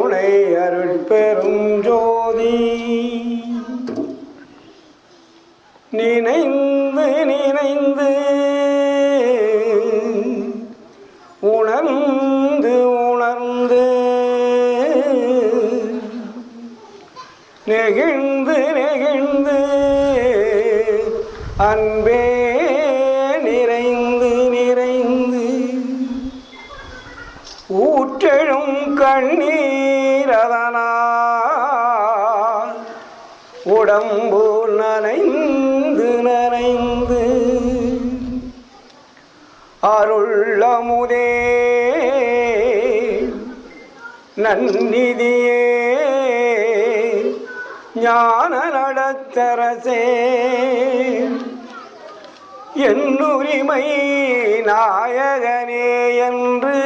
கருணை அருட்பெரும் ஜோதி நினைந்து நினைந்து உணர்ந்து உணர்ந்து நெகிழ்ந்து நெகிழ்ந்து அன்பே நிறைந்து நிறைந்து ஊற்றெழும் கண்ணீரதனால் உடம்பு நனைந்து நனைந்து அருளமுதே நன்னிதியே ஞான நடத்தரசே என்னுரிமை நாயகனே என்று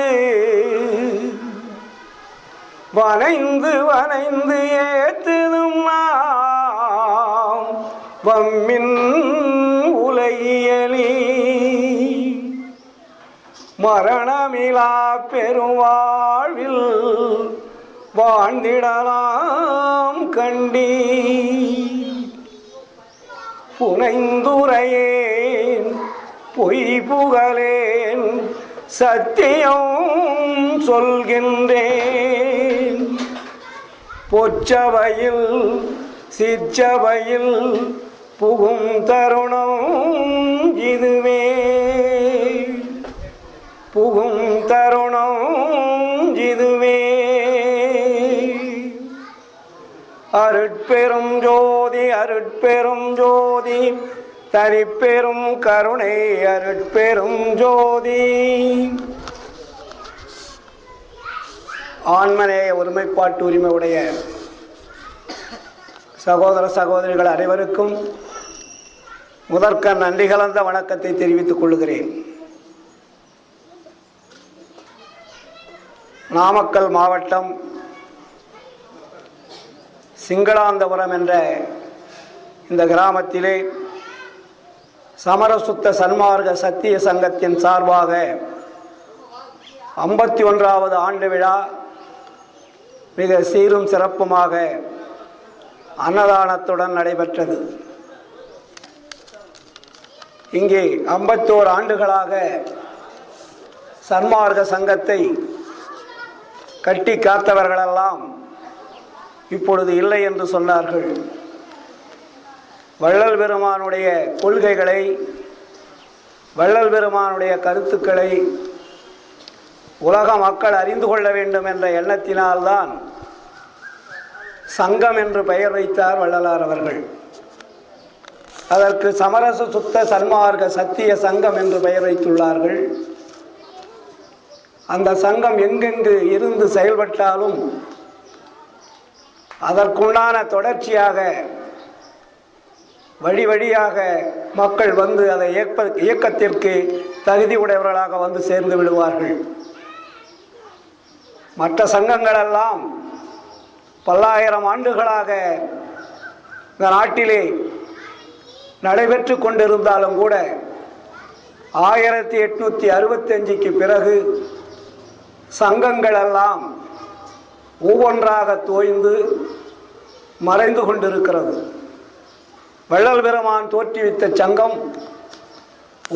வனைந்து வனைந்து ஏத்துதும் நாம் வம்மின் உலகியலி மரணமிலா பெருவாழ்வில் வாழ்ந்திடலாம் கண்டி புனைந்துரையேன் பொய் புகழேன் சத்தியம் சொல்கின்றேன் பொச்சபையில் சிற்றபையில் புகும் தருணம் இதுவே புகும் தருணம் இதுவே அருட்பெரும் ஜோதி அருட்பெரும் ஜோதி தனிப்பெரும் கருணை அருட்பெரும் ஜோதி. ஆன்மநேய ஒருமைப்பாட்டு உரிமை உடைய சகோதர சகோதரிகள் அனைவருக்கும் முதற்க நன்றி கலந்த வணக்கத்தை தெரிவித்துக் கொள்கிறேன். நாமக்கல் மாவட்டம் சிங்களாந்தபுரம் என்ற இந்த கிராமத்திலே சமரசுத்த சன்மார்க்க சத்திய சங்கத்தின் சார்பாக 51வது ஆண்டு விழா மிக சீரும் சிறப்புமாக அன்னதானத்துடன் நடைபெற்றது. இங்கே 51 ஆண்டுகளாக சன்மார்க்க சங்கத்தை கட்டி காத்தவர்களெல்லாம் இப்பொழுது இல்லை என்று சொன்னார்கள். வள்ளல் பெருமானுடைய கொள்கைகளை, வள்ளல் பெருமானுடைய கருத்துக்களை உலக மக்கள் அறிந்து கொள்ள வேண்டும் என்ற எண்ணத்தினால்தான் சங்கம் என்று பெயர் வைத்தார் வள்ளலார் அவர்கள். அதற்கு சமரச சுத்த சன்மார்க்க சத்திய சங்கம் என்று பெயர் வைத்துள்ளார்கள். அந்த சங்கம் எங்கெங்கு இருந்து செயல்பட்டாலும் அதற்குண்டான தொடர்ச்சியாக வழி வழியாக மக்கள் வந்து அதை இயக்கத்திற்கு தகுதி உடையவர்களாக வந்து சேர்ந்து விடுவார்கள். மற்ற சங்கங்களெல்லாம் பல்லாயிரம் ஆண்டுகளாக இந்த நாட்டிலே நடைபெற்று கொண்டிருந்தாலும் கூட 1865க்கு பிறகு சங்கங்களெல்லாம் ஒவ்வொன்றாக தோய்ந்து மறைந்து கொண்டிருக்கிறது. வள்ளல் பெருமான் தோற்றுவித்த சங்கம்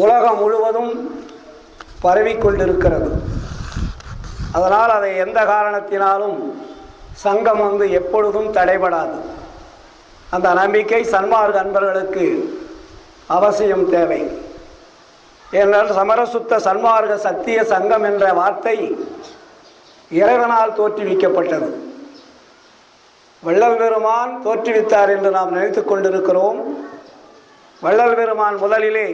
உலகம் முழுவதும் பரவிக்கொண்டிருக்கிறது. அதனால் அதை எந்த காரணத்தினாலும் சங்கம் எப்பொழுதும் தடைபடாது. அந்த நம்பிக்கை சன்மார்க்க அன்பர்களுக்கு அவசியம் தேவை. ஏனென்றால் சமரசுத்த சன்மார்க்க சத்திய சங்கம் என்ற வார்த்தை இறைவனால் தோற்றுவிக்கப்பட்டது. வள்ளல் பெருமான் தோற்றுவித்தார் என்று நாம் நினைத்து கொண்டிருக்கிறோம். வள்ளல் பெருமான் முதலிலே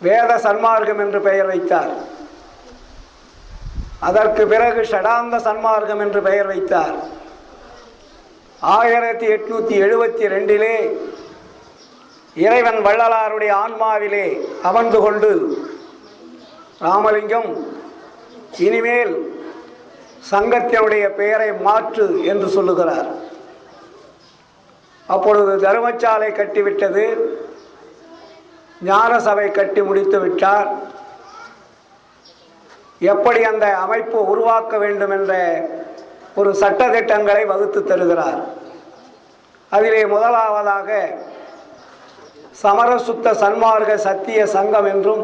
வேத சன்மார்க்கம் என்று பெயர் வைத்தார். அதற்கு பிறகு ஷடாந்த சன்மார்க்கம் என்று பெயர் வைத்தார். 1872 இறைவன் வள்ளலாருடைய ஆன்மாவிலே அமர்ந்து கொண்டு ராமலிங்கம் இனிமேல் சங்கத்தினுடைய பெயரை மாற்று என்று சொல்லுகிறார். அப்பொழுது தர்மசாலை கட்டிவிட்டது, ஞான சபை கட்டி முடித்து விட்டார். எப்படி அந்த அமைப்பு உருவாக்க வேண்டும் என்ற ஒரு சட்டதிட்டங்களை வகுத்து தருகிறார். அதிலே முதலாவதாக சமரசுத்த சன்மார்க்க சத்திய சங்கம் என்றும்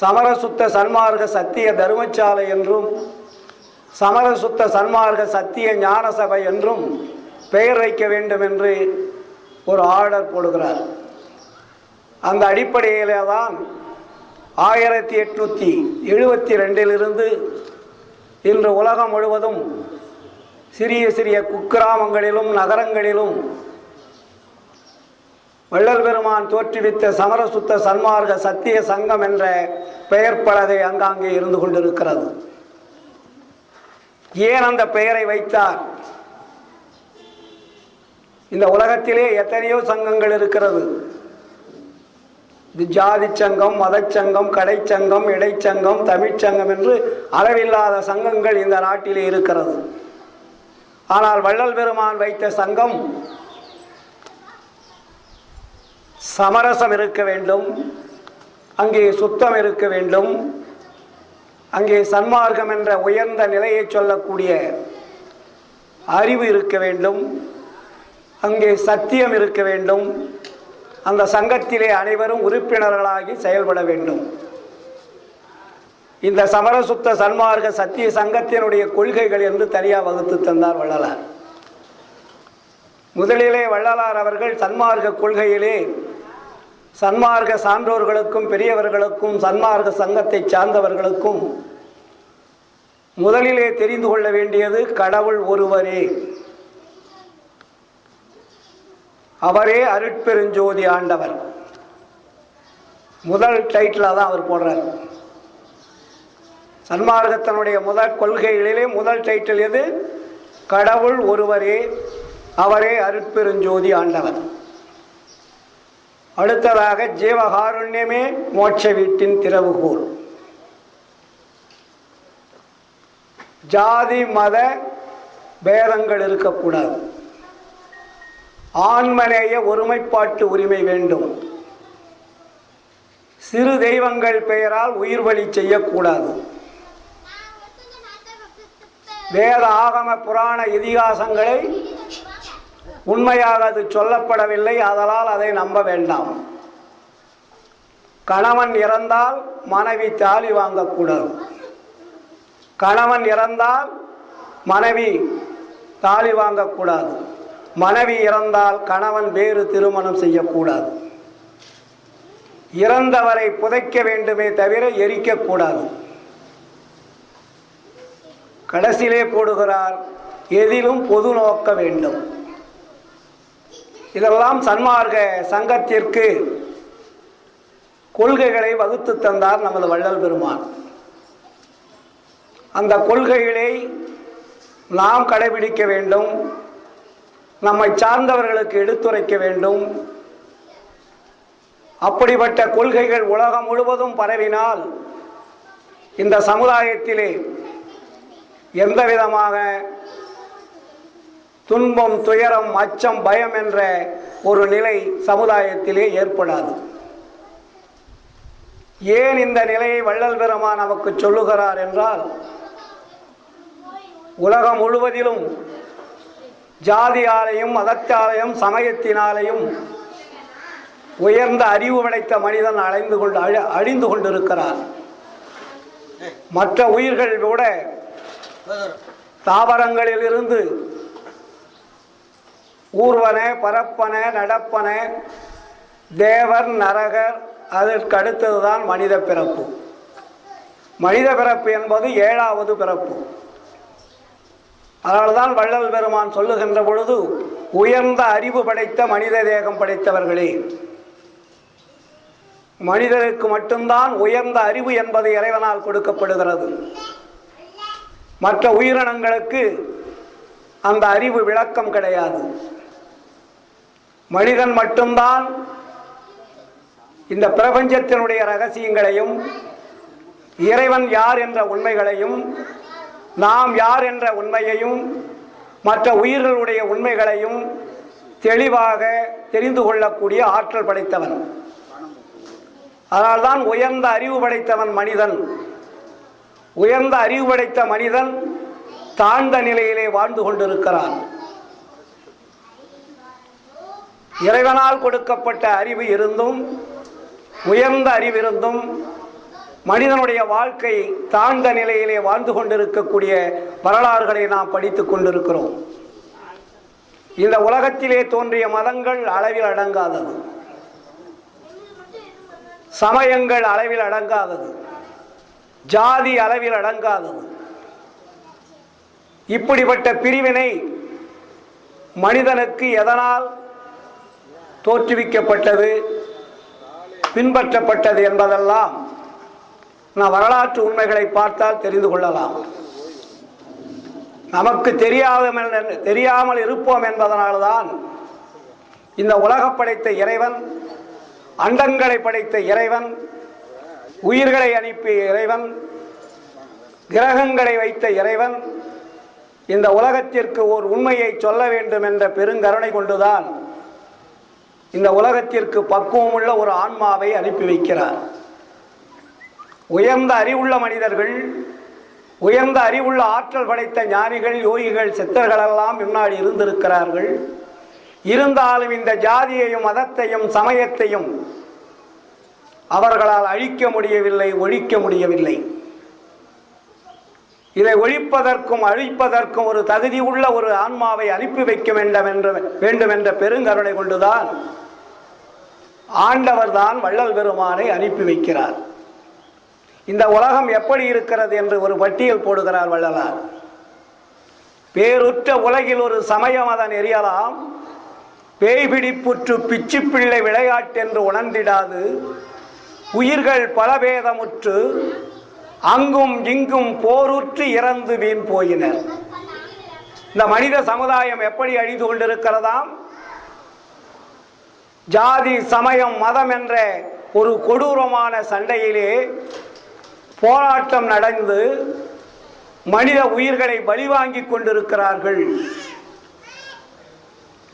சமரசுத்த சன்மார்க்க சத்திய தர்மசாலை என்றும் சமரசுத்த சன்மார்க்க சத்திய ஞான சபை என்றும் பெயர் வைக்க வேண்டும் என்று ஒரு ஆர்டர் போடுகிறார். அந்த அடிப்படையிலே தான் 1872 இன்று உலகம் முழுவதும் சிறிய சிறிய குக்கிராமங்களிலும் நகரங்களிலும் வள்ளல் பெருமான் தோற்றுவித்த சமரசுத்த சன்மார்க்க சத்திய சங்கம் என்ற பெயர் பலகை அங்காங்கே இருந்து கொண்டிருக்கிறது. ஏன் அந்த பெயரை வைத்தார்? இந்த உலகத்திலே எத்தனையோ சங்கங்கள் இருக்கிறது. ஜாதி சங்கம், மதச்சங்கம், கடைச்சங்கம், இடைச்சங்கம், தமிழ்ச்சங்கம் என்று அளவில்லாத சங்கங்கள் இந்த நாட்டிலே இருக்கிறது. ஆனால் வள்ளல் பெருமான் வைத்த சங்கம் சமரசம் இருக்க வேண்டும், அங்கே சுத்தம் இருக்க வேண்டும், அங்கே சன்மார்க்கம் என்ற உயர்ந்த நிலையை சொல்லக்கூடிய அறிவு இருக்க வேண்டும், அங்கே சத்தியம் இருக்க வேண்டும், அந்த சங்கத்திலே அனைவரும் உறுப்பினர்களாகி செயல்பட வேண்டும். இந்த சமரசுத்த சன்மார்க்க சத்திய சங்கத்தினுடைய கொள்கைகள் என்று தனியாக வகுத்து தந்தார் வள்ளலார். முதலிலே வள்ளலார் அவர்கள் சன்மார்க்க கொள்கையிலே சன்மார்க்க சான்றோர்களுக்கும் பெரியவர்களுக்கும் சன்மார்க்க சங்கத்தை சார்ந்தவர்களுக்கும் முதலிலே தெரிந்து கொள்ள வேண்டியது கடவுள் ஒருவரே, அவரே அருட்பெருஞ்சோதி ஆண்டவர். முதல் டைட்டிலாக தான் அவர் போடுறார். சன்மார்க்கத்தினுடைய முதல் கொள்கைகளிலே முதல் டைட்டில் எது? கடவுள் ஒருவரே, அவரே அருட்பெருஞ்சோதி ஆண்டவர். அடுத்ததாக ஜீவகாருண்யமே மோட்ச வீட்டின் திறவுகோல். ஜாதி மத பேதங்கள் இருக்கக்கூடாது. ஆன்மநேய ஒருமைப்பாட்டு உரிமை வேண்டும். சிறு தெய்வங்கள் பெயரால் உயிர் வழி செய்யக்கூடாது. வேத ஆகம புராண இதிகாசங்களை உண்மையாக அது சொல்லப்படவில்லை, அதனால் அதை நம்ப வேண்டாம். கணவன் இறந்தால் மனைவி தாலி வாங்கக்கூடாது. கணவன் இறந்தால் மனைவி தாலி வாங்கக்கூடாது. மனைவி இறந்தால் கணவன் வேறு திருமணம் செய்யக்கூடாது. இறந்தவரை புதைக்க வேண்டுமே தவிர எரிக்கக்கூடாது. கடைசியிலே போடுகிறார், எதிலும் பொது நோக்க வேண்டும். இதெல்லாம் சன்மார்க்க சங்கத்திற்கு கொள்கைகளை வகுத்து தந்தார் நமது வள்ளல் பெருமான். அந்த கொள்கைகளை நாம் கடைபிடிக்க வேண்டும், நம்மை சார்ந்தவர்களுக்கு எடுத்துரைக்க வேண்டும். அப்படிப்பட்ட கொள்கைகள் உலகம் முழுவதும் பரவினால் இந்த சமுதாயத்திலே எந்த விதமாக துன்பம், துயரம், அச்சம், பயம் என்ற ஒரு நிலை சமுதாயத்திலே ஏற்படாது. ஏன் இந்த நிலையை வள்ளல் பெருமான் நமக்கு சொல்லுகிறார் என்றால், உலகம் முழுவதிலும் ஜாதியாலையும் மதத்தாலையும் சமயத்தினாலையும் உயர்ந்த அறிவு படைத்த மனிதன் அழிந்து கொண்டிருக்கிறார். மற்ற உயிர்கள் கூட தாவரங்களில் இருந்து ஊர்வன, பரப்பன, நடப்பன, தேவர், நரகர், அதற்கு அடுத்ததுதான் மனித பிறப்பு. மனித பிறப்பு என்பது 7வது பிறப்பு. அதனால்தான் வள்ளல் பெருமான் சொல்லுகின்ற பொழுது, உயர்ந்த அறிவு படைத்த மனித தேகம் படைத்தவர்களே. மனிதருக்கு மட்டும்தான் உயர்ந்த அறிவு என்பது இறைவனால் கொடுக்கப்படுகிறது. மற்ற உயிரினங்களுக்கு அந்த அறிவு விளக்கம் கிடையாது. மனிதன் மட்டும்தான் இந்த பிரபஞ்சத்தினுடைய ரகசியங்களையும், இறைவன் யார் என்ற உண்மைகளையும், நாம் யார் என்ற உண்மையையும், மற்ற உயிர்களுடைய உண்மைகளையும் தெளிவாக தெரிந்து கொள்ளக்கூடிய ஆற்றல் படைத்தவன். அதனால்தான் உயர்ந்த அறிவு படைத்தவன் மனிதன். உயர்ந்த அறிவு படைத்த மனிதன் தாழ்ந்த நிலையிலே வாழ்ந்து கொண்டிருக்கிறான். இறைவனால் கொடுக்கப்பட்ட அறிவு இருந்தும், உயர்ந்த அறிவிருந்தும் மனிதனுடைய வாழ்க்கை தாழ்ந்த நிலையிலே வாழ்ந்து கொண்டிருக்கக்கூடிய வரலாறுகளை நாம் படித்துக் கொண்டிருக்கிறோம். இந்த உலகத்திலே தோன்றிய மதங்கள் அளவில் அடங்காதது, சமயங்கள் அளவில் அடங்காதது, ஜாதி அளவில் அடங்காதது. இப்படிப்பட்ட பிரிவினை மனிதனுக்கு எதனால் தோற்றுவிக்கப்பட்டது, பின்பற்றப்பட்டது என்பதெல்லாம் நாம் வரலாற்று உண்மைகளை பார்த்தால் தெரிந்து கொள்ளலாம். நமக்கு தெரியாமல் இருப்போம் என்பதனால்தான் இந்த உலகம் படைத்த இறைவன், அண்டங்களை படைத்த இறைவன், உயிர்களை அனுப்பிய இறைவன், கிரகங்களை வைத்த இறைவன் இந்த உலகத்திற்கு ஓர் உண்மையை சொல்ல வேண்டும் என்ற பெருங்கருணை கொண்டுதான் இந்த உலகத்திற்கு பக்குவமுள்ள ஒரு ஆன்மாவை அனுப்பி வைக்கிறார். உயர்ந்த அறிவுள்ள மனிதர்கள், உயர்ந்த அறிவுள்ள ஆற்றல் படைத்த ஞானிகள், யோகிகள், சித்தர்களெல்லாம் முன்னாடி இருந்திருக்கிறார்கள். இருந்தாலும் இந்த ஜாதியையும் மதத்தையும் சமயத்தையும் அவர்களால் அழிக்க முடியவில்லை, ஒழிக்க முடியவில்லை. இதை ஒழிப்பதற்கும் அழிப்பதற்கும் ஒரு தகுதி உள்ள ஒரு ஆன்மாவை அனுப்பி வைக்க வேண்டும் என்ற பெருங்கருணை கொண்டுதான் ஆண்டவர் தான் வள்ளல் பெருமானை அனுப்பி வைக்கிறார். இந்த உலகம் எப்படி இருக்கிறது என்று ஒரு பட்டியல் போடுகிறார் வள்ளலார். பேருற்ற உலகில் ஒரு சமயம் அதன் எரியலாம், பேய்பிடிப்புற்று பிச்சு பிள்ளை விளையாட்டென்று உணர்ந்திடாது, உயிர்கள் பலபேதமுற்று அங்கும் இங்கும் போருற்று இறந்து வீண் போயினர். இந்த மனித சமுதாயம் எப்படி அழிந்து கொண்டிருக்கிறதாம்? ஜாதி, சமயம், மதம் என்ற ஒரு கொடூரமான சண்டையிலே போராட்டம் நடந்து மனித உயிர்களை பலிவாங்கி கொண்டிருக்கிறார்கள்.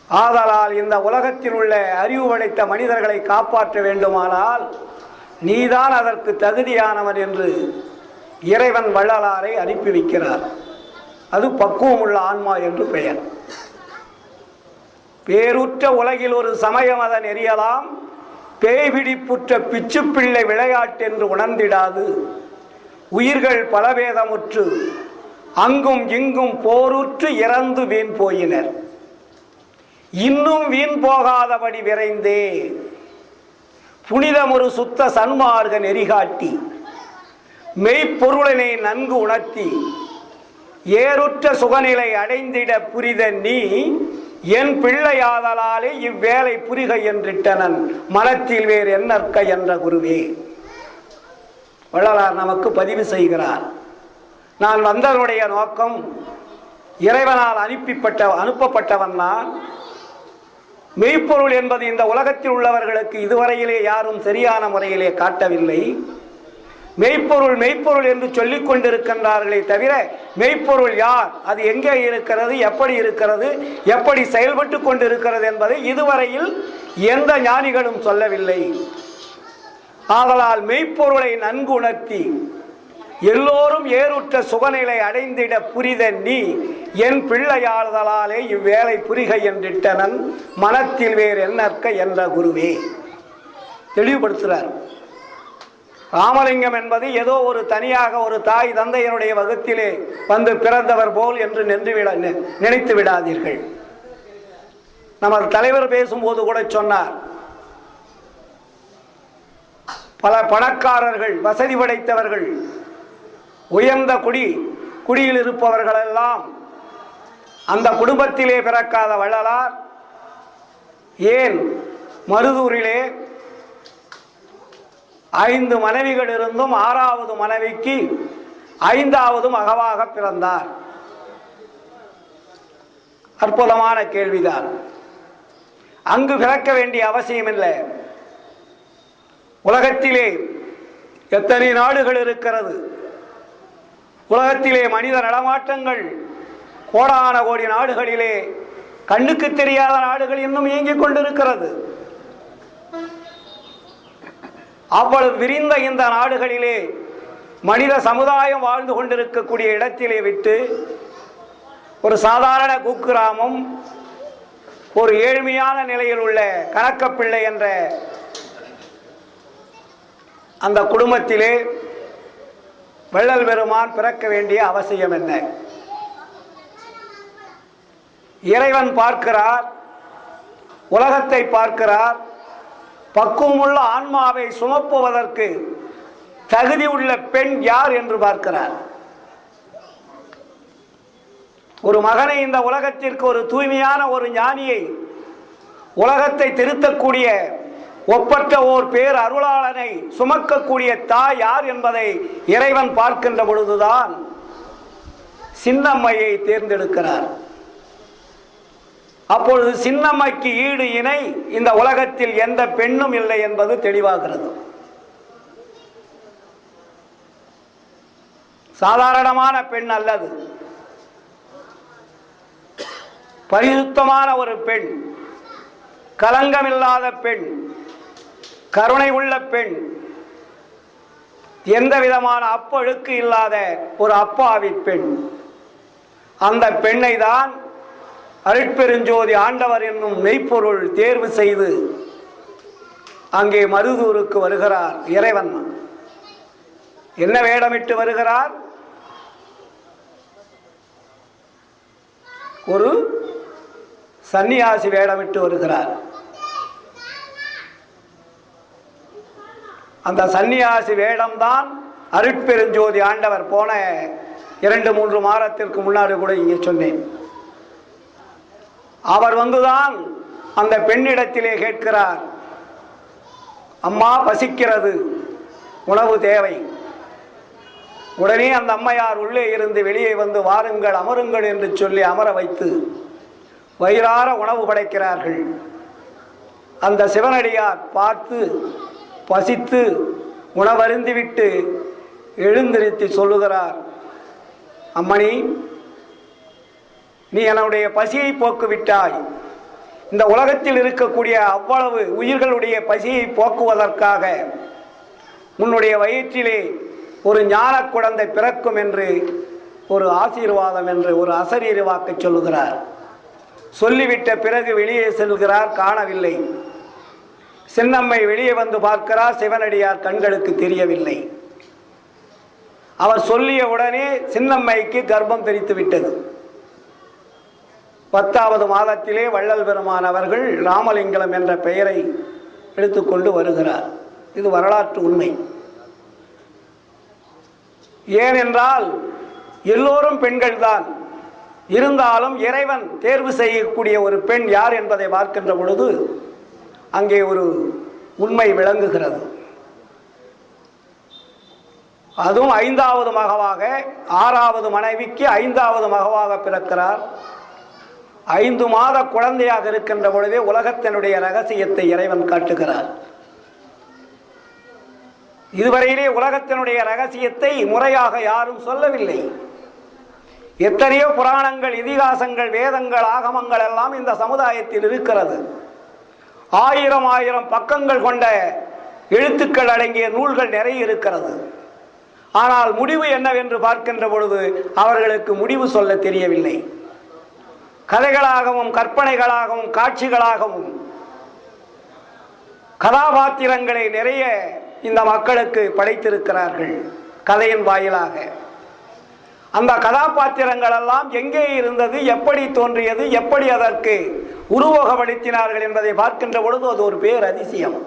ஆதலால் இந்த உலகத்தில் உள்ள அறிவு படைத்த மனிதர்களை காப்பாற்ற வேண்டுமானால் நீதான் அதற்கு தகுதியானவன் என்று இறைவன் வள்ளலாரை அனுப்பி வைக்கிறார். அது பக்குவமுள்ள ஆன்மா என்று பெயர். பேருற்ற உலகில் ஒரு சமயம் அதன் எரியலாம், பேய்பிடிப்புற்ற பிச்சு பிள்ளை விளையாட்டென்று உணர்ந்திடாது, உயிர்கள் பலபேதமுற்று அங்கும் இங்கும் போருற்று இறந்து வீண் போயினர். இன்னும் வீண் போகாதபடி விரைந்தே புனிதம் ஒரு சுத்த சன்மார்க்க நெறிகாட்டி மெய்ப்பொருளினை நன்கு உணர்த்தி ஏறுற்ற சுகநிலை அடைந்திட புரித நீ என் பிள்ளையாதலாலே இவ்வேளை புரிக என்றிட்டனன் மனத்தில் வேறு என்னற்க என்ற குருவே. வள்ளலார் நமக்கு பதிவு செய்கிறார். நான் வந்தவனுடைய நோக்கம் இறைவனால் அனுப்பப்பட்டவன் நான். மெய்ப்பொருள் என்பது இந்த உலகத்தில் உள்ளவர்களுக்கு இதுவரையிலே யாரும் சரியான முறையிலே காட்டவில்லை. மெய்ப்பொருள் மெய்ப்பொருள் என்று சொல்லிக் கொண்டிருக்கின்றார்களே தவிர மெய்ப்பொருள் யார், அது எங்கே இருக்கிறது, எப்படி இருக்கிறது, எப்படி செயல்பட்டு கொண்டிருக்கிறது என்பதை இதுவரையில் எந்த ஞானிகளும் சொல்லவில்லை. ஆதலால் மெய்ப்பொருளை நன்கு உணர்த்தி எல்லோரும் ஏறுற்ற சுகநிலை அடைந்திட புரித நீ என் பிள்ளையாதலாலே இவ்வேளை புரிக என்றிட்டனன் மனத்தில் வேறு என்னற்க என்ற குருவே. தெளிவுபடுத்துகிறார். ராமலிங்கம் என்பது ஏதோ ஒரு தனியாக ஒரு தாய் தந்தையனுடைய வகுத்திலே வந்து பிறந்தவர் போல் என்று நினைத்து விடாதீர்கள். நமது தலைவர் பேசும்போது கூட சொன்னார், பல பணக்காரர்கள், வசதி படைத்தவர்கள், உயர்ந்த குடியில் இருப்பவர்கள் எல்லாம் அந்த குடும்பத்திலே பிறக்காத வள்ளலார் ஏன் மருதூரிலே 5 மனைவிகள் இருந்தும் 6வது மனைவிக்கு 5வது மகவாக பிறந்தார்? அற்புதமான கேள்விதான். அங்கு பிறக்க வேண்டிய அவசியம் இல்லை. உலகத்திலே எத்தனை நாடுகள் இருக்கிறது? உலகத்திலே மனித நடமாட்டங்கள் கோடான கோடி நாடுகளிலே கண்ணுக்கு தெரியாத நாடுகள் இன்னும் இயங்கிக் கொண்டிருக்கிறது. அவ்வளவு விரிந்த இந்த நாடுகளிலே மனித சமுதாயம் வாழ்ந்து கொண்டிருக்கக்கூடிய இடத்திலே விட்டு ஒரு சாதாரண குக்கிராமம், ஒரு ஏழ்மையான நிலையில் உள்ள கணக்கப்பிள்ளை என்ற அந்த குடும்பத்திலே வள்ளல் பெருமான் பிறக்க வேண்டிய அவசியம் என்ன? இறைவன் பார்க்கிறார், உலகத்தை பார்க்கிறார். பக்குவமுள்ள ஆன்மாவை சுமப்புவதற்கு தகுதி உள்ள பெண் யார் என்று பார்க்கிறார். ஒரு மகனை இந்த உலகத்திற்கு, ஒரு தூய்மையான ஒரு ஞானியை, உலகத்தை திருத்தக்கூடிய ஒப்பற்ற ஓர் பேர் அருளாளனை சுமக்கக்கூடிய தாய் யார் என்பதை இறைவன் பார்க்கின்ற பொழுதுதான் சின்னம்மையை தேர்ந்தெடுக்கிறார். அப்பொழுது சின்னம்மைக்கு ஈடு இணை இந்த உலகத்தில் எந்த பெண்ணும் இல்லை என்பது தெளிவாகிறது. சாதாரணமான பெண் அல்லது, பரிசுத்தமான ஒரு பெண், கலங்கமில்லாத பெண், கருணை உள்ள பெண், எந்த விதமான அப்பழுக்கு இல்லாத ஒரு அப்பாவி பெண். அந்த பெண்ணை தான் அருட்பெருஞ்சோதி ஆண்டவர் என்னும் மெய்ப்பொருள் தேர்வு செய்து அங்கே மருதூருக்கு வருகிறார் இறைவன். என்ன வேடமிட்டு வருகிறார்? ஒரு சன்னியாசி வேடமிட்டு வருகிறார். அந்த சன்னியாசி வேடம்தான் அருட்பெருஞ்சோதி ஆண்டவர் போன 2-3 மாதத்திற்கு முன்னாடி கூட இங்கே சொன்னேன். அவர் வந்துதான் அந்த பெண்ணிடத்திலே கேட்கிறார், அம்மா பசிக்கிறது, உணவு தேவை. உடனே அந்த அம்மையார் உள்ளே இருந்து வெளியே வந்து வாருங்கள் அமருங்கள் என்று சொல்லி அமர வைத்து வயிறார உணவு படைக்கிறார்கள். அந்த சிவனடியார் பார்த்து பசித்து உணவருந்திவிட்டு எழுந்திருத்தி சொல்லுகிறார், அம்மணி, நீ என்னுடைய பசியை போக்குவிட்டாய். இந்த உலகத்தில் இருக்கக்கூடிய அவ்வளவு உயிர்களுடைய பசியை போக்குவதற்காக உன்னுடைய வயிற்றிலே ஒரு ஞான குழந்தை பிறக்கும் என்று ஒரு ஆசீர்வாதம் என்று ஒரு அசரீரி வாக்கு சொல்லுகிறார். சொல்லிவிட்ட பிறகு வெளியே செல்கிறார், காணவில்லை. சின்னம்மை வெளியே வந்து பார்க்கிறார், சிவனடியார் கண்களுக்கு தெரியவில்லை. அவர் சொல்லிய உடனே சின்னம்மைக்கு கர்ப்பம் தெரித்து விட்டது. 10வது மாதத்திலே வள்ளல் பெருமான் அவர்கள் ராமலிங்கம் என்ற பெயரை எடுத்துக்கொண்டு வருகிறார். இது வரலாற்று உண்மை. ஏனென்றால் எல்லோரும் பெண்கள் தான், இருந்தாலும் இறைவன் தேர்வு செய்யக்கூடிய ஒரு பெண் யார் என்பதை பார்க்கின்ற பொழுது அங்கே ஒரு உண்மை விளங்குகிறது. அதுவும் 5வது மகவாக, 6வது மனைவிக்கு 5வது மகவாக பிறக்கிறார். 5 மாத குழந்தையாக இருக்கின்ற பொழுதே உலகத்தினுடைய ரகசியத்தை இறைவன் காட்டுகிறார். இதுவரையிலே உலகத்தினுடைய ரகசியத்தை முறையாக யாரும் சொல்லவில்லை. எத்தனையோ புராணங்கள், இதிகாசங்கள், வேதங்கள், ஆகமங்கள் எல்லாம் இந்த சமுதாயத்தில் இருக்கிறது. 1000 பக்கங்கள் கொண்ட எழுத்துக்கள் அடங்கிய நூல்கள் நிறைய இருக்கிறது. ஆனால் முடிவு என்னவென்று பார்க்கின்ற பொழுது அவர்களுக்கு முடிவு சொல்ல தெரியவில்லை. கதைகளாகவும் கற்பனைகளாகவும் காட்சிகளாகவும் கதாபாத்திரங்களை நிறைய இந்த மக்களுக்கு படைத்திருக்கிறார்கள் கதையின் வாயிலாக. அந்த கதாபாத்திரங்கள் எல்லாம் எங்கே இருந்தது, எப்படி தோன்றியது, எப்படி அதற்கு உருவகப்படுத்தினார்கள் என்பதை பார்க்கின்ற பொழுது அது ஒரு பேர் அதிசயம்.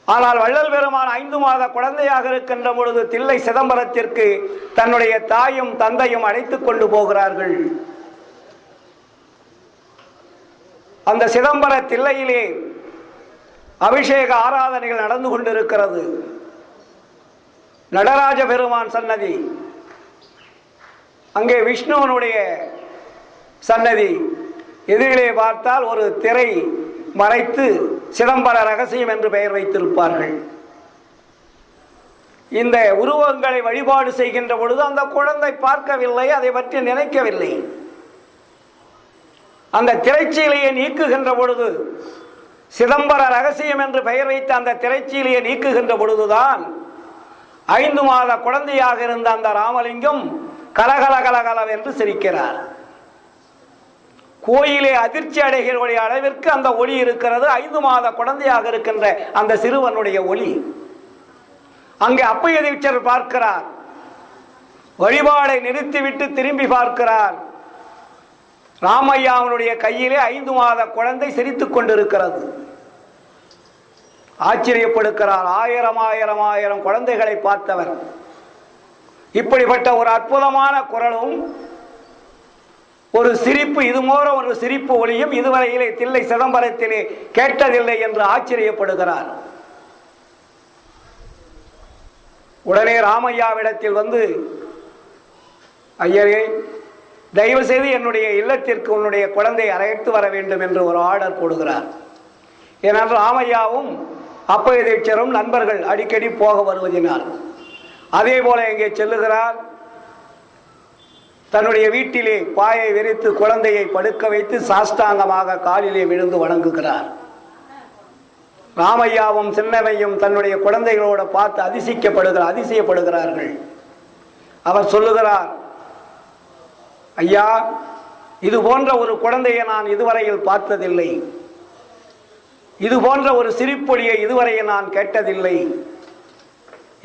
ஆனால் வள்ளல் பெருமான் 5 மாத குழந்தையாக இருக்கின்ற பொழுது தில்லை சிதம்பரத்திற்கு தன்னுடைய தாயும் தந்தையும் அழைத்துக் கொண்டு போகிறார்கள். அந்த சிதம்பர தில்லையிலே அபிஷேக ஆராதனைகள் நடந்து கொண்டிருக்கிறது. நடராஜ பெருமான் சன்னதி, அங்கே விஷ்ணுவனுடைய சன்னதி, எதிரிலே பார்த்தால் ஒரு திரை மறைத்து சிதம்பர ரகசியம் என்று பெயர் வைத்திருப்பார்கள். இந்த உருவங்களை வழிபாடு செய்கின்ற பொழுது அந்த குழந்தை பார்க்கவில்லை, அதை பற்றி நினைக்கவில்லை. அந்த திரைச்சீலையை நீக்குகின்ற பொழுது, சிதம்பர ரகசியம் என்று பெயர் வைத்து அந்த திரைச்சீலையை நீக்குகின்ற பொழுதுதான் 5 மாத குழந்தையாக இருந்த அந்த ராமலிங்கம் கலகல கலகலவென்று சிரிக்கிறார். கோயிலே அதிர்ச்சி அடைகிற அளவிற்கு அந்த ஒளி இருக்கிறது. 5 மாத குழந்தையாக இருக்கின்ற அந்த சிறுவனுடைய ஒளி. அங்கே அப்பைய தீட்சர் பார்க்கிறார். வழிபாடை நிறுத்திவிட்டு திரும்பி பார்க்கிறார். ராமையாவுடைய கையிலே 5 மாத குழந்தை சிரித்துக் கொண்டிருக்கிறது. ஆச்சரியப்படுகிறார். 1000 குழந்தைகளை பார்த்தவர். இப்படிப்பட்ட ஒரு அற்புதமான குரலும் ஒரு சிரிப்பு, இதுபோல ஒரு சிரிப்பு ஒளியும் இதுவரையிலே தில்லை சிதம்பரத்திலே கேட்டதில்லை என்று ஆச்சரியப்படுகிறார். உடனே ராமையாவிடத்தில் வந்து, ஐயரே, தயவு செய்து என்னுடைய இல்லத்திற்கு உன்னுடைய குழந்தை அழைத்து வர வேண்டும் என்று ஒரு ஆர்டர் போடுகிறார். ஏனென்றால் ராமையாவும் அப்பைய தீட்சரும் நண்பர்கள் அடிக்கடி போக வருவதினால். அதே போல இங்கே செல்லுகிறார். தன்னுடைய வீட்டிலே பாயை விரித்து குழந்தையை படுக்க வைத்து சாஷ்டாங்கமாக காலிலே விழுந்து வணங்குகிறார். ராமையாவும் சின்னவையும் தன்னுடைய குழந்தைகளோடு பார்த்து அதிசயப்படுகிறார்கள். அவர் சொல்லுகிறார், ஐயா, இது போன்ற ஒரு குழந்தையை நான் இதுவரையில் பார்த்ததில்லை. இது போன்ற ஒரு சிரிப்பொழியை இதுவரையில் நான் கேட்டதில்லை.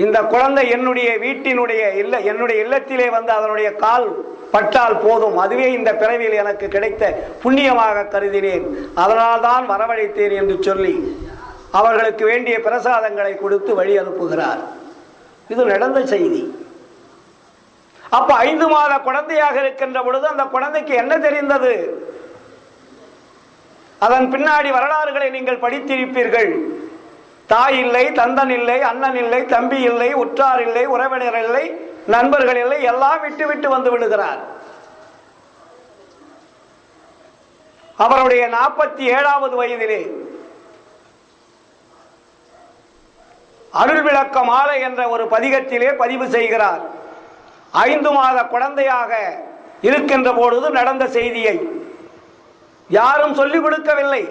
இந்த குழந்தை என்னுடைய வீட்டினுடைய என்னுடைய இல்லத்திலே வந்து அதனுடைய கால் பட்டால் போதும், அதுவே இந்த பிறவியில் எனக்கு கிடைத்த புண்ணியமாக கருதினேன், அதனால்தான் வரவழைத்தேன் என்று சொல்லி அவர்களுக்கு வேண்டிய பிரசாதங்களை கொடுத்து வழி அனுப்புகிறார். இது நடந்த செய்தி. அப்ப 5 மாத குழந்தையாக இருக்கின்ற பொழுது அந்த குழந்தைக்கு என்ன தெரிந்தது? அதன் பின்னாடி வரலாறுகளை நீங்கள் படித்திருப்பீர்கள். தாய் இல்லை, தந்தன் இல்லை, அண்ணன் இல்லை, தம்பி இல்லை, உற்றார் இல்லை, உறவினர் இல்லை, நண்பர்கள் இல்லை, எல்லாம் விட்டு விட்டு வந்து விடுகிறார். அவருடைய 47வது வயதிலே அருள் விளக்க மாலை என்ற ஒரு பதிகத்திலே பதிவு செய்கிறார். 5 மாத குழந்தையாக இருக்கின்ற பொழுது நடந்த செய்தியை யாரும் சொல்லிக் கொடுக்கவில்லை.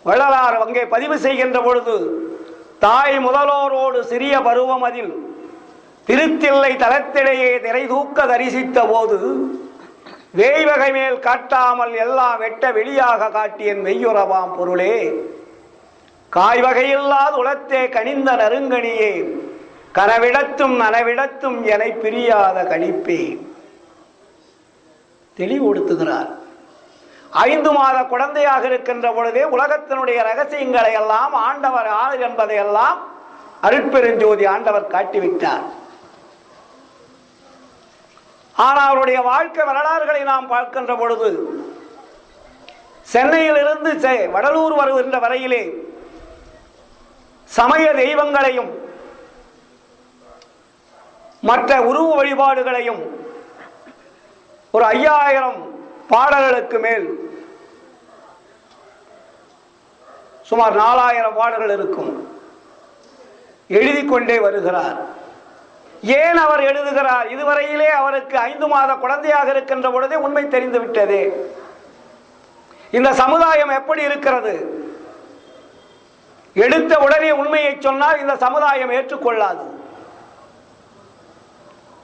வள்ளலார் அங்கே பதிவு செய்கின்ற பொழுது, தாய் முதலோரோடு சிறிய பருவம் அதில் திருத்தில்லை தலத்திடையே திரை தூக்க தரிசித்த போது வேய்வகை மேல் காட்டாமல் எல்லாம் வெட்ட வெளியாக காட்டியன் மெய்யுறவாம் பொருளே, காய்வகையில்லாத உளத்தே கனிந்த நறுங்கனியே, கனவிடத்தும் நனவிடத்தும் என பிரியாத கணிப்பே. தெளிவுபடுத்துகிறார். 5 மாத குழந்தையாக இருக்கின்ற பொழுதே உலகத்தினுடைய ரகசியங்களை எல்லாம் ஆண்டவர் ஆறு என்பதையெல்லாம் அருட்பெருஞ்சோதி ஆண்டவர் காட்டிவிட்டார். ஆனால் அவருடைய வாழ்க்கை வரலாறுகளை நாம் பார்க்கின்ற பொழுது, சென்னையில் இருந்து வடலூர் வருகின்ற வரையிலே சமய தெய்வங்களையும் மற்ற உருவ வழிபாடுகளையும் ஒரு 5000 பாடல்களுக்கு மேல், சுமார் 4000 பாடல்கள் இருக்கும், எழுதி கொண்டே வருகிறார். ஏன் அவர் எழுதுகிறார்? இதுவரையிலே அவருக்கு 5 மாத குழந்தையாக இருக்கின்ற பொழுதே உண்மை தெரிந்து விட்டது. இந்த சமுதாயம் எப்படி இருக்கிறது? எடுத்த உடனே உண்மையை சொன்னால் இந்த சமுதாயம் ஏற்றுக்கொள்ளாது.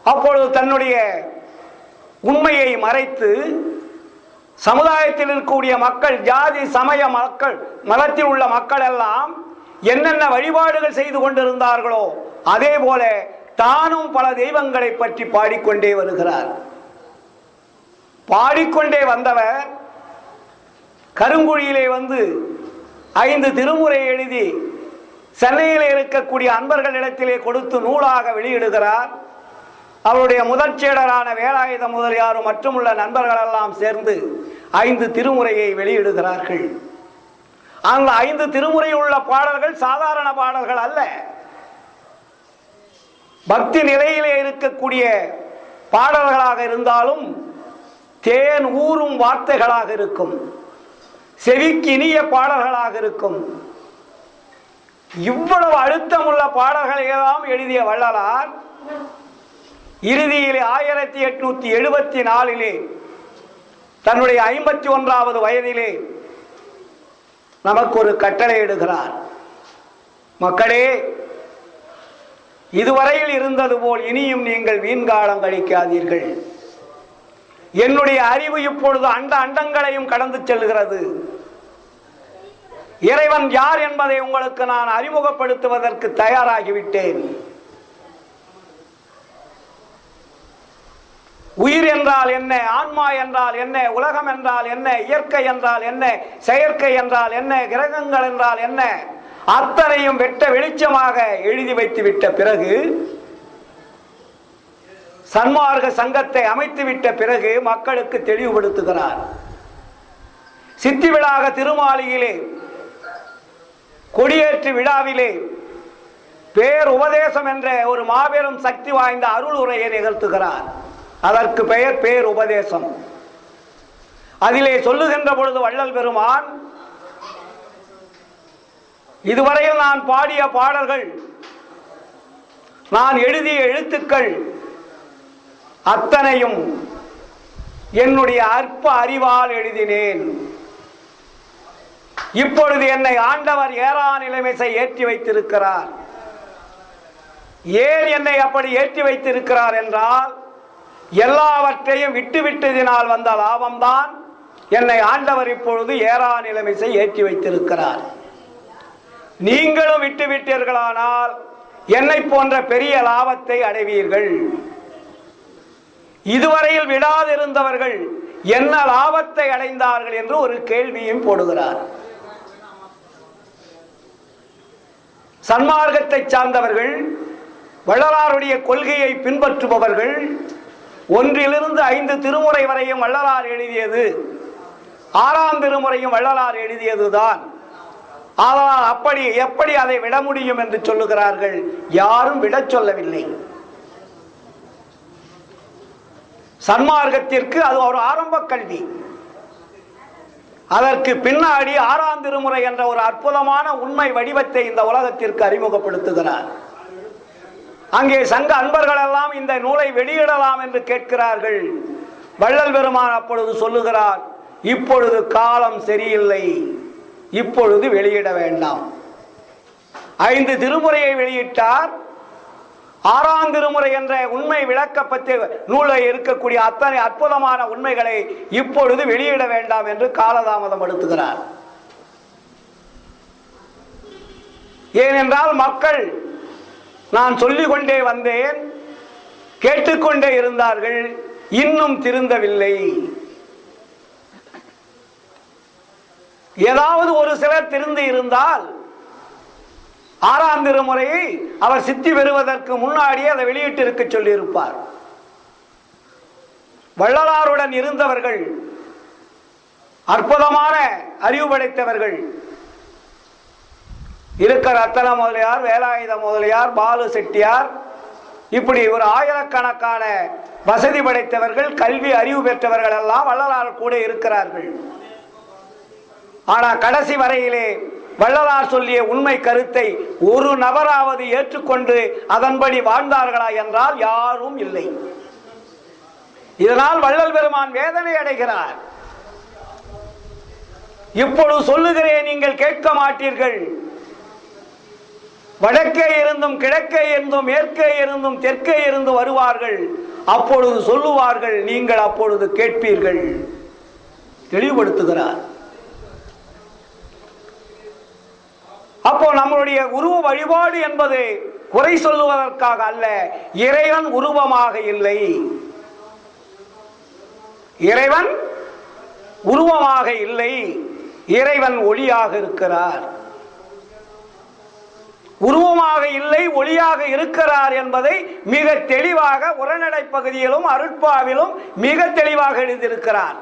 அப்பொழுது தன்னுடைய உண்மையை மறைத்து சமுதாயத்தில் இருக்கக்கூடிய மக்கள், ஜாதி சமய மக்கள், மதத்தில் உள்ள மக்கள் எல்லாம் என்னென்ன வழிபாடுகள் செய்து கொண்டிருந்தார்களோ அதே போல தானும் பல தெய்வங்களை பற்றி பாடிக்கொண்டே வருகிறார். பாடிக்கொண்டே வந்தவர் கருங்குழியிலே வந்து 5 திருமுறை எழுதி சென்னையில் இருக்கக்கூடிய அன்பர்களிடத்திலே கொடுத்து நூலாக வெளியிடுகிறார். அவருடைய முதற்சேடரான வேலாயுத முதலியாரும் மற்றும் உள்ள நண்பர்கள் எல்லாம் சேர்ந்து 5 திருமுறையை வெளியிடுகிறார்கள். அந்த 5 திருமுறை உள்ள பாடல்கள் சாதாரண பாடல்கள் அல்ல. பக்தி நிலையிலே இருக்கக்கூடிய பாடல்களாக இருந்தாலும் தேன் ஊறும் வார்த்தைகளாக இருக்கும், செவிக்கு இனிய பாடல்களாக இருக்கும். இவ்வளவு அழுத்தமுள்ள பாடல்களை எல்லாம் எழுதிய வள்ளலார் இறுதியிலே 1874 தன்னுடைய 51வது வயதிலே நமக்கு ஒரு கட்டளை இடுகிறார். மக்களே, இதுவரையில் இருந்தது போல் இனியும் நீங்கள் வீண்காலம் கழிக்காதீர்கள். என்னுடைய அறிவு இப்பொழுது அண்டங்களையும் கடந்து செல்கிறது. இறைவன் யார் என்பதை உங்களுக்கு நான் அறிமுகப்படுத்துவதற்கு தயாராகிவிட்டேன். உயிர் என்றால் என்ன, ஆன்மா என்றால் என்ன, உலகம் என்றால் என்ன, இயற்கை என்றால் என்ன, செயற்கை என்றால் என்ன, கிரகங்கள் என்றால் என்ன, அத்தனையும் வெட்ட வெளிச்சமாக எழுதி வைத்து விட்ட பிறகு, சன்மார்க்க சங்கத்தை அமைத்துவிட்ட பிறகு மக்களுக்கு தெளிவுபடுத்துகிறார். சித்தி விழாக திருமாளியிலே கொடியேற்று விழாவிலே பேர் உபதேசம் என்ற ஒரு மாபெரும் சக்தி வாய்ந்த அருள் உரையை நிகழ்த்துகிறார். அதற்கு பெயர் பேர் உபதேசம். அதிலே சொல்லுகின்ற பொழுது வள்ளல் பெருமான், இதுவரையில் நான் பாடிய பாடல்கள், நான் எழுதிய எழுத்துக்கள் அத்தனையும் என்னுடைய அற்ப அறிவால் எழுதினேன். இப்பொழுது என்னை ஆண்டவர் ஏறா நிலைமையை ஏற்றி வைத்திருக்கிறார். ஏன் என்னை அப்படி ஏற்றி வைத்திருக்கிறார் என்றால், எல்லாவற்றையும் விட்டுவிட்டதினால் வந்த லாபம்தான் என்னை ஆண்டவர் இப்பொழுது ஏறா நிலைமையை ஏற்றி வைத்திருக்கிறார். நீங்களும் விட்டுவிட்டீர்களானால் என்னை போன்ற பெரிய லாபத்தை அடைவீர்கள். இதுவரையில் விடாதிருந்தவர்கள் என்ன லாபத்தை அடைந்தார்கள் என்று ஒரு கேள்வியும் போடுகிறார். சன்மார்க்கத்தை சார்ந்தவர்கள், வள்ளலாருடைய கொள்கையை பின்பற்றுபவர்கள், 1 5 திருமுறை வரையும் வள்ளலார் எழுதியது, 6ஆம் திருமுறையும் வள்ளலார் எழுதியதுதான். ஆனால் அப்படி எப்படி அதை விட முடியும் என்று சொல்லுகிறார்கள். யாரும் விட சொல்லவில்லை. சன்மார்க்கத்திற்கு அது ஒரு ஆரம்ப கல்வி. அதற்கு பின்னாடி 6ஆம் திருமுறை என்ற ஒரு அற்புதமான உண்மை வடிவத்தை இந்த உலகத்திற்கு அறிமுகப்படுத்துகிறார். அங்கே சங்க அன்பர்கள் எல்லாம் இந்த நூலை வெளியிடலாம் என்று கேட்கிறார்கள். வள்ளல் பெருமான் அப்பொழுது சொல்லுகிறார், இப்பொழுது காலம் சரியில்லை, இப்பொழுது வெளியிட வேண்டாம். 5 திருமுறையை வெளியிட்டார். 6ஆம் திருமுறை என்ற உண்மை விளக்கப்பட்ட நூலை இருக்கக்கூடிய அத்தனை அற்புதமான உண்மைகளை இப்பொழுது வெளியிட வேண்டாம் என்று காலதாமதம் படுத்துகிறார். ஏனென்றால் மக்கள், நான் சொல்லிக் கொண்டே வந்தேன், கேட்டுக்கொண்டே இருந்தார்கள், இன்னும் திருந்தவில்லை. ஏதாவது ஒரு சிலர் திருந்து இருந்தால் 6ஆம் திருமுறையை அவர் சித்தி பெறுவதற்கு முன்னாடியே அதை வெளியிட்டு இருக்க சொல்லியிருப்பார். வள்ளலாருடன் இருந்தவர்கள், அற்புதமான அறிவு படைத்தவர்கள், இருக்கிற ரத்தன முதலியார், வேலாயுத முதலியார், பாலு செட்டியார், இப்படி ஒரு ஆயிரக்கணக்கான வசதி படைத்தவர்கள், கல்வி அறிவு பெற்றவர்கள் எல்லாம் வள்ளலார் கூட இருக்கிறார்கள். ஆனால் கடைசி வரையிலே வள்ளலார் சொல்லிய உண்மை கருத்தை ஒரு நபராவது ஏற்றுக்கொண்டு அதன்படி வாழ்ந்தார்களா என்றால் யாரும் இல்லை. இதனால் வள்ளல் பெருமான் வேதனை அடைகிறார். இப்பொழுது சொல்லுகிறேன், நீங்கள் கேட்க மாட்டீர்கள். வடக்கே இருந்தும் கிழக்கே இருந்தும் மேற்கே இருந்தும் தெற்கே இருந்து வருவார்கள். அப்பொழுது சொல்லுவார்கள், நீங்கள் அப்பொழுது கேட்பீர்கள். தெளிவுபடுத்துகிறார். அப்போ நம்மளுடைய உருவ வழிபாடு என்பது குறை சொல்லுவதற்காக அல்ல. இறைவன் உருவமாக இல்லை, இறைவன் உருவமாக இல்லை, இறைவன் ஒளியாக இருக்கிறார். உருவமாக இல்லை, ஒளியாக இருக்கிறார் என்பதை மிக தெளிவாக உரைநடை பகுதியிலும் அருட்பாவிலும் மிக தெளிவாக எழுதியிருக்கிறார்.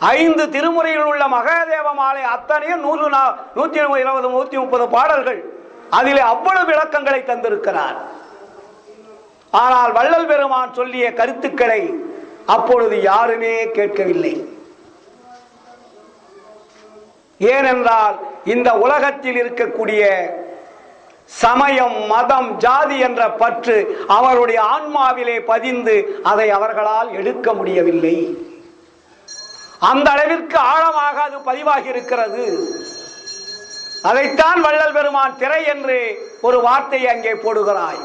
5 திருமுறையில் உள்ள மகாதேவ மாலை அத்தனையும் 120 130 பாடல்கள், அதிலே அவ்வளவு விளக்கங்களை தந்திருக்கிறார். ஆனால் வள்ளல் பெருமான் சொல்லிய கருத்துக்களை அப்பொழுது யாருமே கேட்கவில்லை. ஏனென்றால் இந்த உலகத்தில் இருக்கக்கூடிய சமயம், மதம், ஜாதி என்ற பற்று அவருடைய ஆன்மாவிலே பதிந்து அதை அவர்களால் எடுக்க முடியவில்லை. அந்த அளவிற்கு ஆழமாக அது பதிவாகி இருக்கிறது. அதைத்தான் வள்ளல் பெருமான் திரை என்று ஒரு வார்த்தையை அங்கே போடுகிறாய்.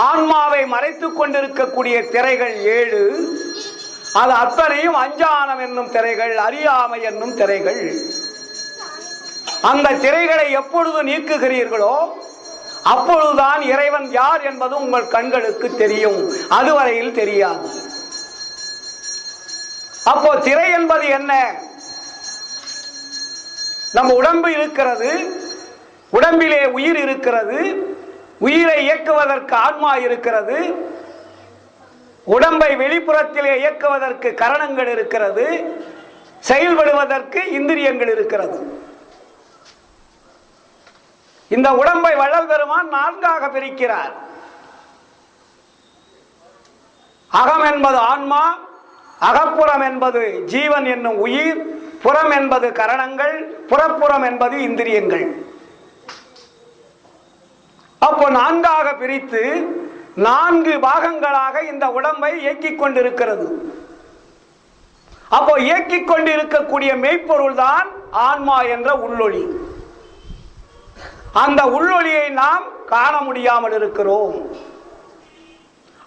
ஆன்மாவை மறைத்துக் கொண்டிருக்கக்கூடிய திரைகள் 7. அது அத்தனையும் அஞ்ஞானம் என்னும் திரைகள், அறியாமை என்னும் திரைகள். அந்த திரைகளை எப்பொழுது நீக்குகிறீர்களோ அப்பொழுதுதான் இறைவன் யார் என்பது உங்கள் கண்களுக்கு தெரியும். அதுவரையில் தெரியாது. அப்போ திரை என்பது என்ன? நம்ம உடம்பு இருக்கிறது, உடம்பிலே உயிர் இருக்கிறது, உயிரை இயக்குவதற்கு ஆன்மா இருக்கிறது, உடம்பை வெளிப்புறத்திலே இயக்குவதற்கு கரணங்கள் இருக்கிறது, செயல்படுவதற்கு இந்திரியங்கள் இருக்கிறது. இந்த உடம்பை வள்ளல் பெருமான் 4ஆக பிரிக்கிறார். அகம் என்பது ஆன்மா, அகப்புறம் என்பது ஜீவன் என்னும் உயிர், புறம் என்பது கரணங்கள், புறப்புறம் என்பது இந்திரியங்கள். அப்போ 4ஆக பிரித்து 4 பாகங்களாக இந்த உடம்பை இயக்கிக் கொண்டிருக்கிறது. அப்போ இயக்கிக் கொண்டிருக்கக்கூடிய மெய்ப்பொருள் தான் ஆன்மா என்ற உள்ளொளி. அந்த உள்ளொளியை நாம் காண முடியாமல் இருக்கிறோம்.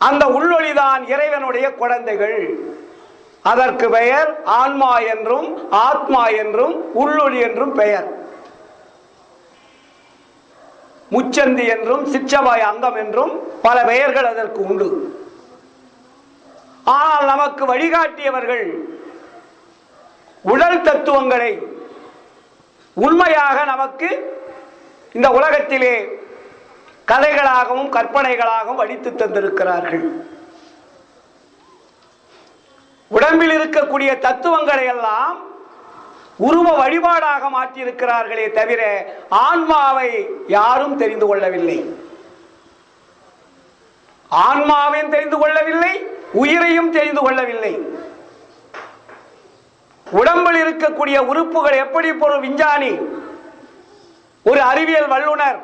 அந்த உள்ளொளிதான் இறைவனுடைய குழந்தைகள். அதற்கு பெயர் ஆன்மா என்றும் ஆத்மா என்றும் உள்ளொளி என்றும் பெயர். முச்சந்தி என்றும் சிற்றபாய அங்கம் என்றும் பல பெயர்கள் அதற்கு உண்டு. ஆனால் நமக்கு வழிகாட்டியவர்கள் உடல் தத்துவங்களை உண்மையாக நமக்கு இந்த உலகத்திலே கதைகளாகவும் கற்பனைகளாகவும் அடித்து தந்திருக்கிறார்கள். உடம்பில் இருக்கக்கூடிய தத்துவங்களை எல்லாம் உருவ வழிபாடாக மாற்றியிருக்கிறார்களே தவிர ஆன்மாவை யாரும் தெரிந்து கொள்ளவில்லை. ஆன்மாவையும் தெரிந்து கொள்ளவில்லை, உயிரையும் தெரிந்து கொள்ளவில்லை. உடம்பில் இருக்கக்கூடிய உறுப்புகள் எப்படி ஒரு விஞ்ஞானி, ஒரு அறிவியல் வல்லுனர்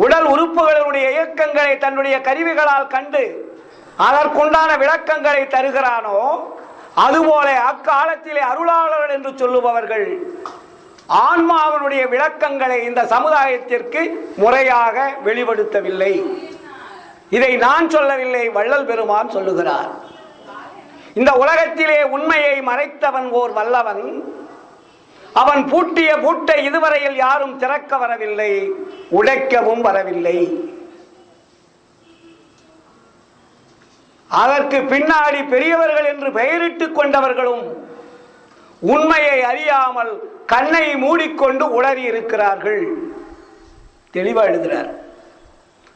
உடல் உறுப்புகளுடைய இயக்கங்களை தன்னுடைய கருவிகளால் கண்டு அதற்குண்டான விளக்கங்களை தருகிறானோ, அதுபோல அக்காலத்திலே அருளாளர்கள் என்று சொல்லுபவர்கள் ஆன்மாவினுடைய விளக்கங்களை இந்த சமுதாயத்திற்கு முறையாக வெளிப்படுத்தவில்லை. இதை நான் சொல்லவில்லை, வள்ளல் பெருமான் சொல்லுகிறார். இந்த உலகத்திலே உண்மையை மறைத்தவன் ஓர் வல்லவன். அவன் பூட்டிய பூட்டை இதுவரையில் யாரும் திறக்க வரவில்லை, உடைக்கவும் வரவில்லை. அதற்கு பின்னாடி பெரியவர்கள் என்று பெயரிட்டுக் கொண்டவர்களும் உண்மையை அறியாமல் கண்ணை மூடிக்கொண்டு உளறி இருக்கிறார்கள். தெளிவா எழுதுறார்.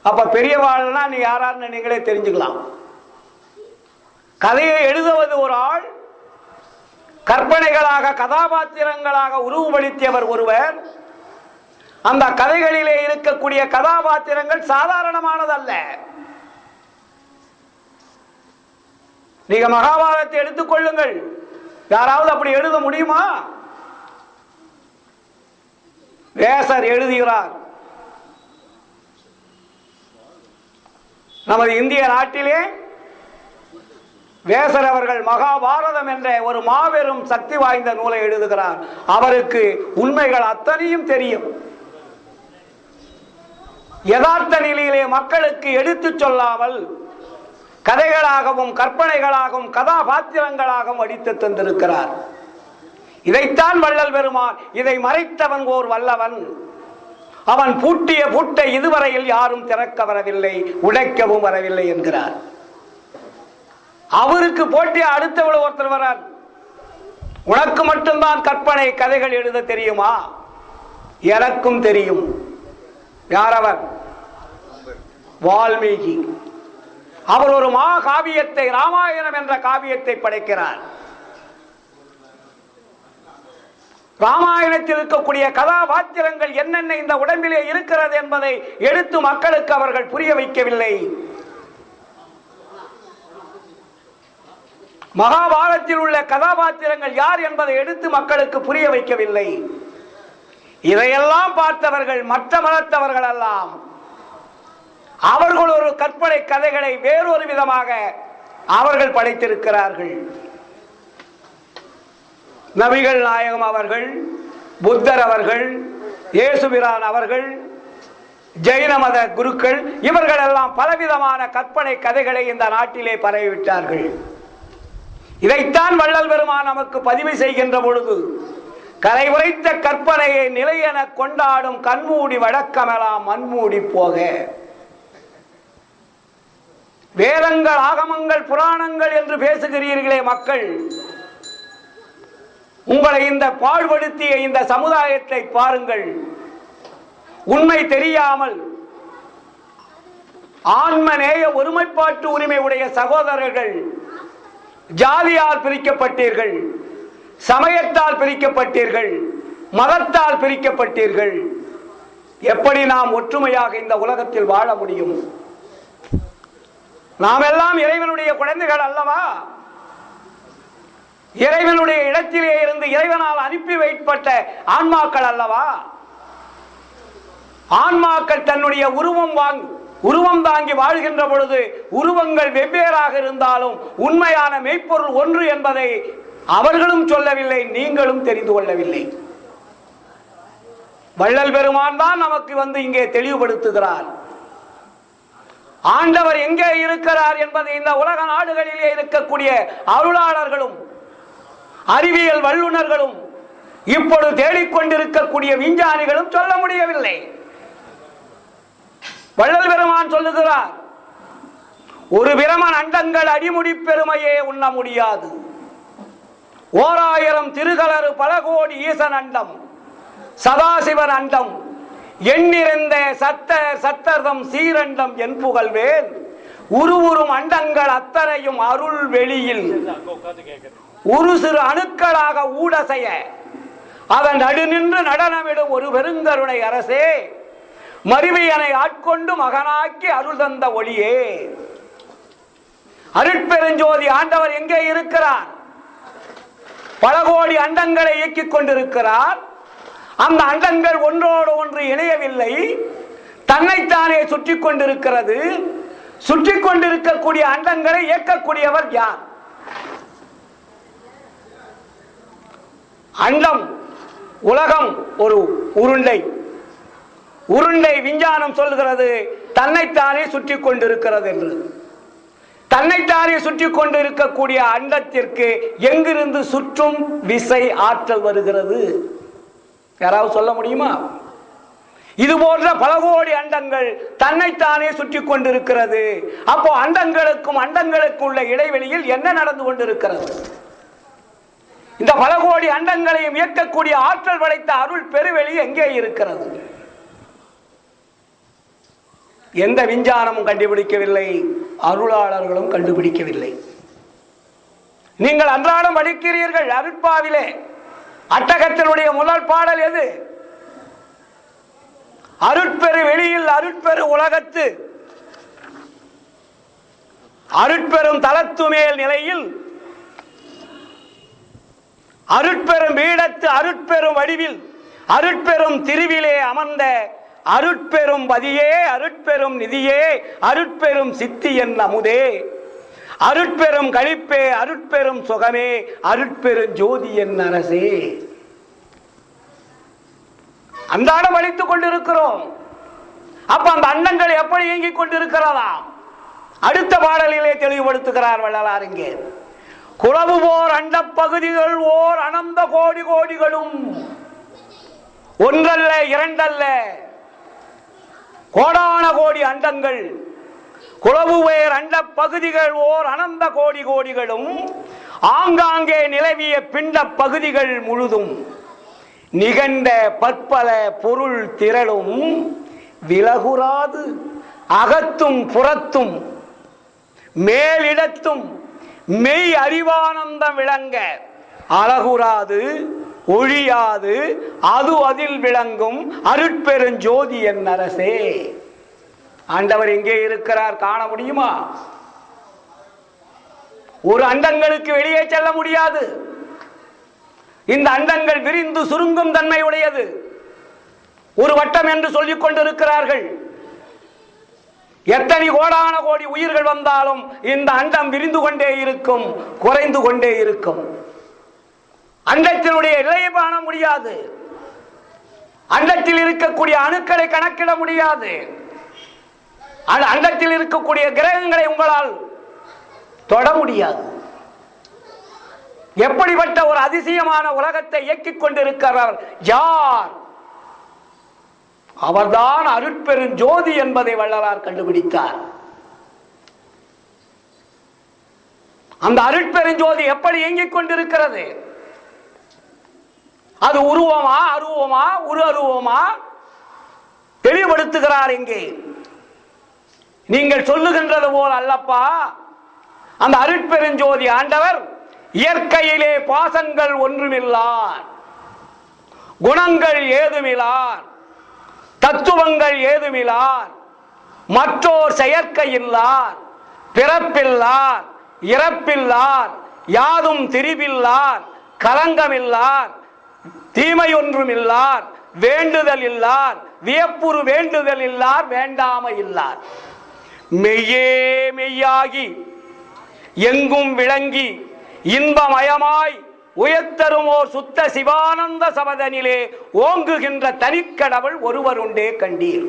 அப்ப பெரியவாள்னா நீ யாரான்னு நீங்களே தெரிஞ்சுக்கலாம். கதையை எழுதுவது ஒரு ஆள், கற்பனைகளாக கதாபாத்திரங்களாக உருவப்படுத்தியவர் ஒருவர். அந்த கதைகளிலே இருக்கக்கூடிய கதாபாத்திரங்கள் சாதாரணமானதல்ல. நீங்க மகாபாரதத்தை எடுத்துக்கொள்ளுங்கள், யாராவது அப்படி எழுத முடியுமா? வேசர் எழுதுகிறார். நமது இந்திய நாட்டிலே வேசர் அவர்கள் மகாபாரதம் என்ற ஒரு மாபெரும் சக்தி வாய்ந்த நூலை எழுதுகிறார். அவருக்கு உண்மைகள் அத்தனையும் தெரியும். யதார்த்த நிலையிலே மக்களுக்கு எடுத்து சொல்லாமல் கதைகளாகவும் கற்பனைகளாகவும் கதாபாத்திரங்களாகவும் அடித்து தந்திருக்கிறார். இதைத்தான் வள்ளல் பெருமான் இதை மறைத்தவன் ஓர் வல்லவன், அவன் பூட்டிய பூட்டை இதுவரையில் யாரும் திறக்க வரவில்லை, உடைக்கவும் வரவில்லை என்கிறார். அவருக்கு போட்டி அடுத்தவள் ஒருத்தர் வரார். உனக்கு மட்டும்தான் கற்பனை கதைகள் எழுத தெரியுமா? எனக்கும் தெரியும். யார் அவர்? வால்மீகி. அவர் ஒரு காவியத்தை, ராமாயணம் என்ற காவியத்தை படைக்கிறார். ராமாயணத்தில் இருக்கக்கூடிய கதாபாத்திரங்கள் என்னென்ன இந்த உடம்பிலே இருக்கிறது என்பதை எடுத்து மக்களுக்கு அவர்கள் புரிய வைக்கவில்லை. மகாபாரதத்தில் உள்ள கதாபாத்திரங்கள் யார் என்பதை எடுத்து மக்களுக்கு புரிய வைக்கவில்லை. இதையெல்லாம் பார்த்தவர்கள் மற்ற மதத்தவர்கள் எல்லாம் அவர்கள் ஒரு கற்பனை கதைகளை வேறொரு விதமாக அவர்கள் படைத்திருக்கிறார்கள். நபிகள் நாயகம் அவர்கள், புத்தர் அவர்கள், இயேசுபிரான் அவர்கள் ஜெயின மத குருக்கள் இவர்கள் எல்லாம் பலவிதமான கற்பனை கதைகளை இந்த நாட்டிலே பரவிவிட்டார்கள். இதைத்தான் வள்ளல் பெருமான் நமக்கு பதிவு செய்கின்ற பொழுது, கரை உரைத்த கற்பனையை நிலையென கொண்டாடும் கண்மூடி வழக்கமெல்லாம் மண்மூடி போக, வேதங்கள் ஆகமங்கள் புராணங்கள் என்று பேசுகிறீர்களே மக்கள், உங்களை இந்த பாழ்படுத்திய இந்த சமுதாயத்தை பாருங்கள். உண்மை தெரியாமல் ஆன்மநேய ஒருமைப்பாட்டு உரிமை உடைய சகோதரர்கள் ஜாதியால் பிரிக்கப்பட்டீர்கள், சமயத்தால் பிரிக்கப்பட்டீர்கள், மதத்தால் பிரிக்கப்பட்டீர்கள். எப்படி நாம் ஒற்றுமையாக இந்த உலகத்தில் வாழ முடியும்? நாம் எல்லாம் இறைவனுடைய குழந்தைகள் அல்லவா? இறைவனுடைய இடத்திலே இருந்து இறைவனால் அனுப்பி வைக்கப்பட்ட ஆன்மாக்கள் அல்லவா? ஆன்மாக்கள் தன்னுடைய உருவம் தாங்கி வாழ்கின்ற பொழுது உருவங்கள் வெவ்வேறாக இருந்தாலும் உண்மையான மெய்ப்பொருள் ஒன்று என்பதை அவர்களும் சொல்லவில்லை, நீங்களும் தெரிந்து கொள்ளவில்லை. வள்ளல் பெருமான் தான் நமக்கு இங்கே தெளிவுபடுத்துகிறார். ஆண்டவர் எங்கே இருக்கிறார் என்பதை இந்த உலக நாடுகளிலே இருக்கக்கூடிய அருளாளர்களும் அறிவியல் வல்லுநர்களும் இப்பொழுது தேடிக்கொண்டிருக்கக்கூடிய விஞ்ஞானிகளும் சொல்ல முடியவில்லை. வள்ளல் பெருமான் சொல்லுகிறார், ஒரு பிரமன் அண்டங்கள் அடிமுடி பெருமையே உண்ண முடியாது. 1000 திருகலரு பல கோடி ஈசன் அண்டம், சதாசிவன் அண்டம், எண்ணிறந்த சத்தர்தம் சீரண்டம் என் புகழ்வேன். உருவுறும் அண்டங்கள் அத்தனையும் அருள் வெளியில் ஒரு சிறு அணுக்களாக ஊடசைய அதன் நடு நின்று நடனமிடும் ஒரு பெருங்கருணை அரசே, மருவியனை ஆட்கொண்டு மகனாக்கி அருள் தந்த ஒளியே. அருட்பெருஞ்சோதி ஆண்டவர் எங்கே இருக்கிறார்? பல கோடி அண்டங்களை இயக்கிக் கொண்டிருக்கிறார். அந்த அண்டங்கள் ஒன்றோடு ஒன்று இணையவில்லை, தன்னைத்தானே சுற்றி கொண்டிருக்கிறது. சுற்றி கொண்டிருக்கக்கூடிய அண்டங்களை இயக்கக்கூடியவர் யார்? அண்டம் உலகம் ஒரு உருண்டை விஞ்ஞானம் சொல்கிறது தன்னைத்தானே சுற்றி கொண்டிருக்கிறது என்று. தன்னைத்தானே சுற்றி கொண்டிருக்கக்கூடிய அண்டத்திற்கு எங்கிருந்து சுற்றும் விசை ஆற்றல் வருகிறது? யாராவது சொல்ல முடியுமா? இது போன்ற பல கோடி அண்டங்கள் தன்னைத்தானே சுற்றி கொண்டிருக்கிறது. அப்போ அண்டங்களுக்கும் உள்ள இடைவெளியில் என்ன நடந்து கொண்டிருக்கிறது? இந்த பல கோடி அண்டங்களையும் இயக்கக்கூடிய ஆற்றல் படைத்த அருள் பெருவெளி எங்கே இருக்கிறது? எந்த விஞ்ஞானமும் கண்டுபிடிக்கவில்லை, அருளாளர்களும் கண்டுபிடிக்கவில்லை. நீங்கள் அன்றாடம் படிக்கிறீர்கள் அருட்பாவிலே. அட்டகத்தினுடைய முதல் பாடல் எது? அருட்பெரு வெளியில் அருட்பெரு உலகத்து அருட்பெரும் தலத்து மேல் நிலையில் அருட்பெரும் பீடத்து அருட்பெரும் வடிவில் அருட்பெரும் திருவிலே அமர்ந்த அருட்பெரும் பதியே அருட்பெரும் நிதியே அருட்பெரும் சித்தி என் அமுதே அருட்பெரும் கழிப்பே அருட்பெரும் சுகமே அருட்பெரும் ஜோதி என் அரசே. அன்றாடம் அளித்துக் கொண்டிருக்கிறோம். அப்ப அந்த அண்டங்கள் எப்படி இயங்கிக் கொண்டிருக்கிறதா? அடுத்த பாடலிலே தெளிவுபடுத்துகிறார் வள்ளலார். இங்கே குளவு போர் அண்ட பகுதிகள் ஓர் அனந்த கோடி கோடிகளும் ஒன்றல்ல இரண்டல்ல கோடான கோடி அண்டங்கள். குளவுவேர் அண்ட பகுதிகள் ஓர் அனந்த கோடி கோடிகளும் ஆங்காங்கே நிலவிய பிண்ட பகுதிகள் முழுதும் நிகண்ட பற்பல பொருள் திரளும் விலகுறாது அகத்தும் புறத்தும் மேலிடத்தும் மெய் அறிவானந்தம் விளங்க அழகுறாது ஒழியாது அது அதில் விளங்கும் அருட்பெருஞ்சோதி என் அரசே. ஆண்டவர் எங்கே இருக்கிறார்? காண முடியுமா? ஒரு அண்டங்களுக்கு வெளியே செல்ல முடியாது. இந்த அண்டங்கள் விரிந்து சுருங்கும் தன்மை உடையது. ஒரு வட்டம் என்று சொல்லிக் கொண்டிருக்கிறார்கள். எத்தனை கோடான கோடி உயிர்கள் வந்தாலும் இந்த அண்டம் விரிந்து கொண்டே இருக்கும், குறைந்து கொண்டே இருக்கும். அண்டத்தினுடைய நிலையை காண முடியாது. அண்டத்தில் இருக்கக்கூடிய அணுக்களை கணக்கிட முடியாது. அண்டத்தில் இருக்கக்கூடிய கிரகங்களை உங்களால் தொட முடியாது. எப்படிப்பட்ட ஒரு அதிசயமான உலகத்தை இயக்கிக் கொண்டிருக்கிறார் யார்? அவர்தான் அருட்பெருஞ்சோதி என்பதை வள்ளலார் கண்டுபிடித்தார். அந்த அருட்பெருஞ்சோதி எப்படி இயங்கிக் கொண்டிருக்கிறது? அது உருவமா, அருவமா, உரு அருவமா? தெளிவுபடுத்துகிறார். இங்கே நீங்கள் சொல்லுகின்றது போல் அல்லப்பா. அந்த அருட்பெருஞ்சோதி ஆண்டவர் இயற்கையிலே பாசங்கள் ஒன்றுமில்லார், குணங்கள் ஏதுமில்லார், தத்துவங்கள் ஏதுமில்லார், மற்றோர் செயற்கை இல்லார், பிறப்பில்லார், இறப்பில்லார், யாதும் திரிபில்லார், கலங்கமில்லார், தீமை ஒன்றும் இல்லார், வேண்டுதல் இல்லார், வியப்புறு வேண்டுதல் இல்லார், வேண்டாமை இல்லார், மெய்யே மெய்யாகி எங்கும் விளங்கி இன்பமயமாய் உயர்த்தருமோர் சுத்த சிவானந்த சபதனிலே ஓங்குகின்ற தனிக்கடவுள் ஒருவர் உண்டே கண்டீர்.